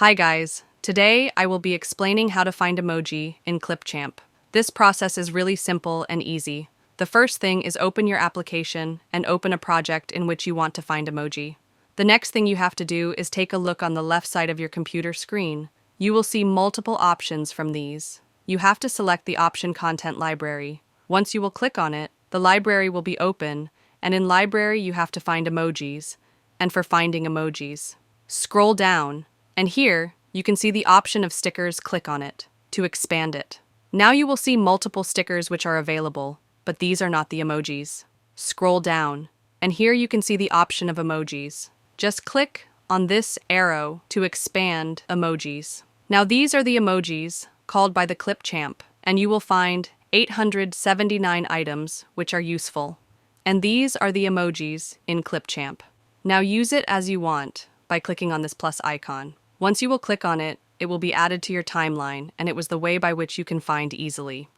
Hi guys, today I will be explaining how to find emoji in Clipchamp. This process is really simple and easy. The first thing is open your application and open a project in which you want to find emoji. The next thing you have to do is take a look on the left side of your computer screen. You will see multiple options from these. You have to select the option Content Library. Once you will click on it, the library will be open, and in Library you have to find emojis, and for finding emojis, scroll down. And here, you can see the option of stickers. Click on it to expand it. Now you will see multiple stickers which are available, but these are not the emojis. Scroll down, and here you can see the option of emojis. Just click on this arrow to expand emojis. Now these are the emojis called by the Clipchamp, and you will find 879 items which are useful. And these are the emojis in Clipchamp. Now use it as you want by clicking on this plus icon. Once you will click on it, it will be added to your timeline, and it was the way by which you can find easily.